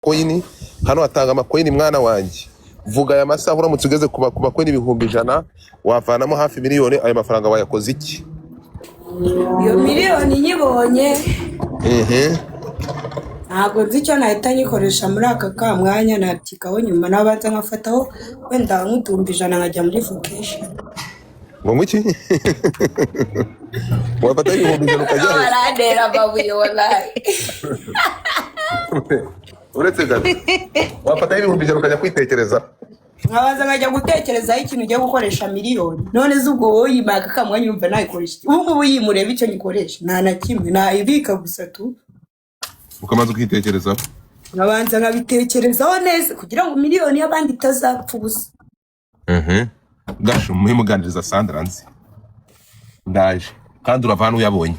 makoyini hano hatanga amakoyini mwana wanjye vuga aya masaha uramutse ugeze ku makoyini 100,000 wavanamo hafi miliyoni ayo mafaranga wayakoze iki iyo miliyoni nyibonye ehe ntabwo nzi icyo nahita nyikoresha muri aka mwanya natikaho nyuma nabanza nkafataho wenda nk'utumbi 100 nkajya muri vacation ngo iki wafata 100,000 ukajya baradera babuye wallahi uretse gato wafata 100,000 ukajya kwitekereza nkabanza nkajya gutekerezaho ikintu ugiye gukoresha miliyoni none z'ubwo wowe yimaka akamwanya yumva nayikoresha ubu ngubu yimureba icyo nyikoresha nta na kimwe nayibika gusa tu ukamaze ukitekerezaho nkabanza nkabitekerezaho neza kugira ngo miliyoni y'abandi itazapfa ubusa gasho muhimuganiriza Sandra nzi ndaje kandi uravana uyabonye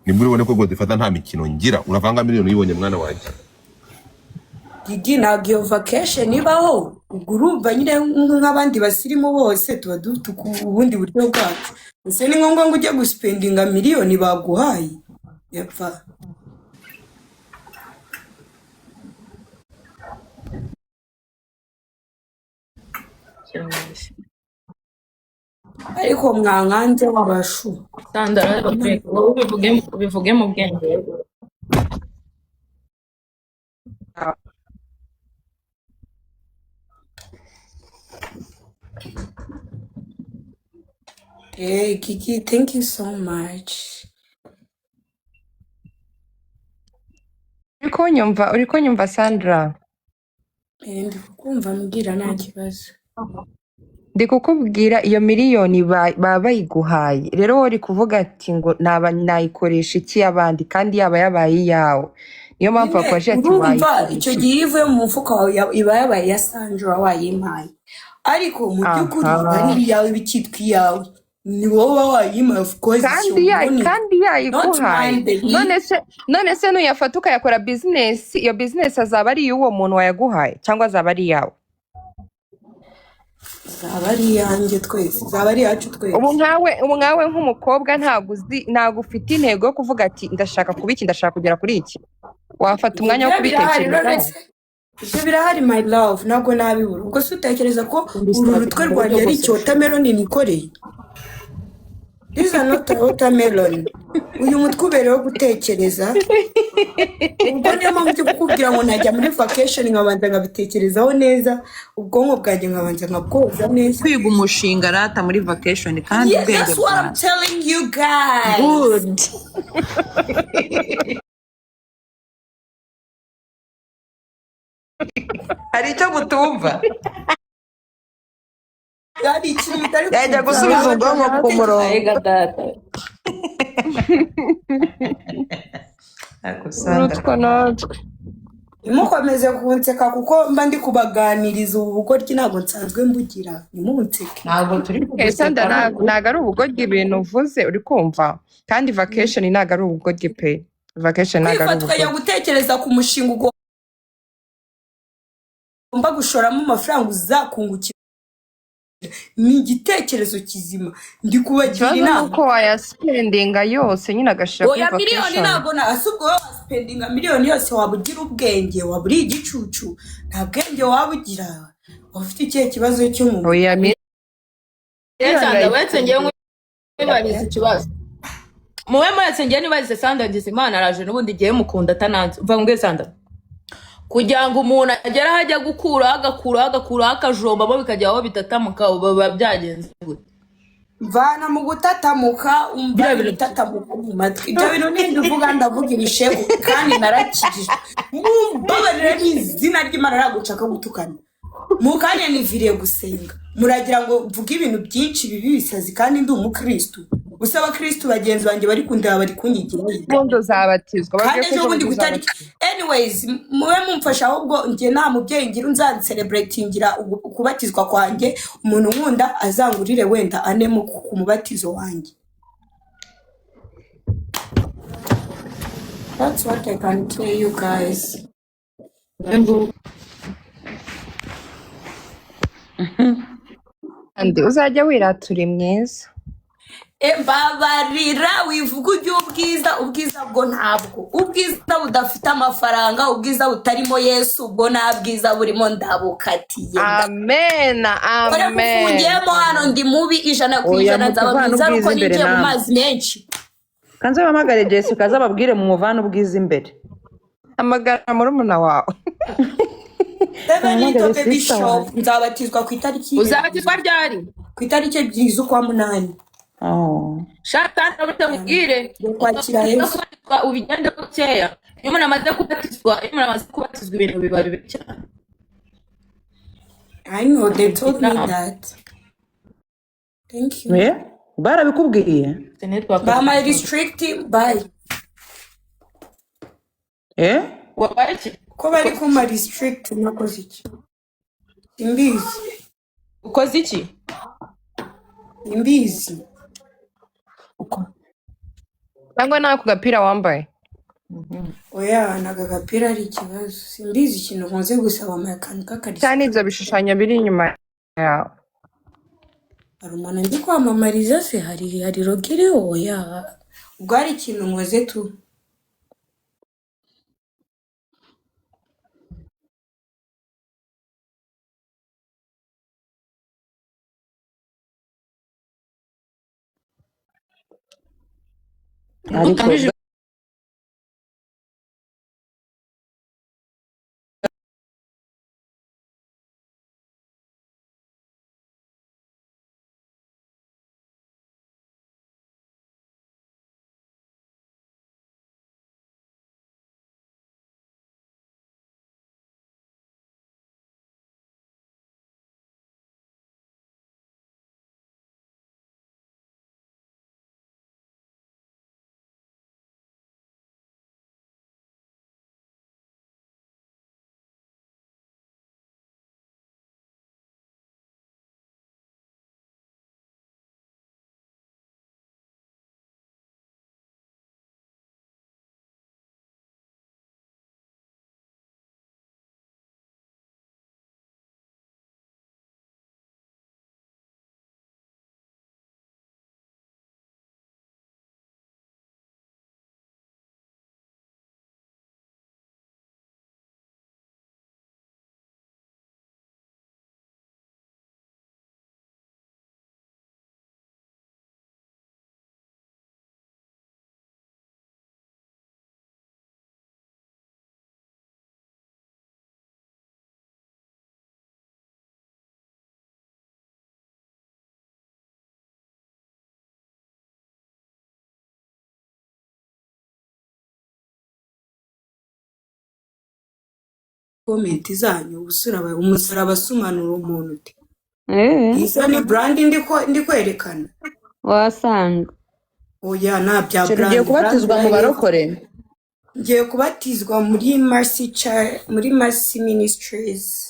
nibwo ubone ko godifata nta mikino ngira uravanga miliyoni uyibonye mwana wanjye Didi ntabwo iyo vacation ibaho ubwo urumva nyine nk'abandi basirimu bose tuba dufite ubundi buryo bwacu ese ni ngombwa ngo ujye guspendinga miliyoni baguhaye yapfa ariko mwankanze wabashu Sandra ubivuge mu bwenge Hey Kiki, thank you so much. uri kunyumva Sandra Ndi kukumva mbwira nta kibazo. ndi kukubwira iyo miliyoni baba bayiguhaye rero wowe uri kuvuga ati ngo nayikoresha iki abandi kandi yaba yabaye iyawe niyo mpamvu bakwaje ati wayikoresha icyo gihe ivuye mu mufuka wawe iba yabaye ya Sandra wayimpaye ariko mu by'ukuri ari iyawe bikitwa iyawe ni wowe wayimpaye of course kandi yayiguhaye none se nuyafata ukayakora business iyo business azaba ari iy'uwo muntu wayaguhaye cyangwa azaba ari iyawe zaba ari iyanjye twese zaba ari iyacu twese ubu nkawe nk'umukobwa ntabwo ufite intego yo kuvuga ati ndashaka kuba iki ndashaka kugera kuri iki wafata umwanya wo kubitekerezaho ibyo birahari my love ntabwo nabibura ubwo se utekereza ko uru rutwe rwanjye ari icyo watermelon nikoreye These are not watermelon. Uyu mutwe ubereyeho gutekereza ubwo niyo mpamvu cyo kukubwira ngo najya muri vacation nkabanza nkabitekerezaho neza ubwonko bwanjye nkabanza nkabwoza neza kwiga umushinga rata muri vacation kandi ubwenge bwanjye. That's what I'm telling you guys. Good. hari icyo mutumva yajya gusubiza ubwonko ku murongo urutwa natwe nimukomeze kunseka kuko mba ndi kubaganiriza ubu bugoryi ntabwo nsanzwe mbugira nimunseke ntabwo turi Sandra ntabwo ari ubugoryi ibintu uvuze uri kumva kandi vacation ntabwo ari ubugoryi pe vacation ntabwo ari ubugoryi kwifatanya gutekereza ku mushinga ugomba gushoramo amafaranga uzakungukira ni igitekerezo kizima ndi kubagira inama nuko wayaspendinga yose nyine agashira kuri vacation miliyoni ntabwo asubwo waspendinga miliyoni yose wabugira ubwenge waburi igicucu nta bwenge wabugira ufite ikihe kibazo cyo mu oya Sandra wese ngiye nkwibabiza ikibazo muwe mwese ngiye nibaze Sandra ngize Imana araje n'ubundi giye mukunda atananze mva ngwe Sandra kugira ngo umuntu agera hajya gukura agakura akajombamo bikajyaho bitatamuka baba byagenze gute vana mu gutatamuka umva bitatamuka mu matwi ibyo bintu nindi uvuga ndavuga ibisheho kandi narakijije mumbabarire n'izina ry'Imana ragucaka gutukana mu kanya niviriye gusenga muragira ngo mvuge ibintu byinshi bibi bisazi kandi ndi umukristo usaba Kristo bagenzi banjye bari kundaba bari kunyigira bondo zabatizwa kandi ejo bundi gutariki anyways muwe mumfasha ahubwo ngiye nta mubyeyi ngira unzan celebratingira ukubatizwa kwanjye umuntu nkunda azangurire wenda ane mu kumubatizo wanjye. That's what I can tell you guys. Andi uzajya wiratura mwiza Mbabarira wivuga ujya ubwiza bwo ntabwo ubwiza budafite amafaranga ubwiza butarimo Yesu ubwo nta bwiza burimo ndabukatiye Amen. Kore Amen. mufungiyemo hano ndi mubi ijana ku Oya ijana nzaba mukuvana mwiza ubwiza nuko imbere ninjiye mu namwe. mazi menshi Kanze bamagare Jessica azababwire mu muvana ubwiza imbere. Hamagara murumuna wawe. Benito Bamagare Baby sister Shop wanjye. nzabatizwa ku itariki uzabatizwa ryari ku itariki 2 z'ukwa munani Oh. shaka ndabute mubwire kwakira Yesu ubigende bukeya iyo umuntu amaze kubatizwa ibintu biba bibi cyane I know they told me that thank you Barabikubwiye? Bama restricting bye wabaye iki ko bari kuma restrict nakoze iki imbizi ukoze iki imbizi Cyangwa nako gapira wambaye. oya naga gapira ari ikibazo simbizi ikintu nkoze gusaba amakanu kakarisa Cyane ibyo bishushanyo biri inyuma yawe. hari umuntu ndi kwamamariza se hari rogere oya ubwo hari ikintu nkoze tu Ariko comment zanyu usura umusaraba sumanura umuntu uti Eh, isa ni brand ndi kwerekana wasanga. oya nta bya ugiye brand kubatizwa mu barokore? ngiye kubatizwa muri Mercy Ministries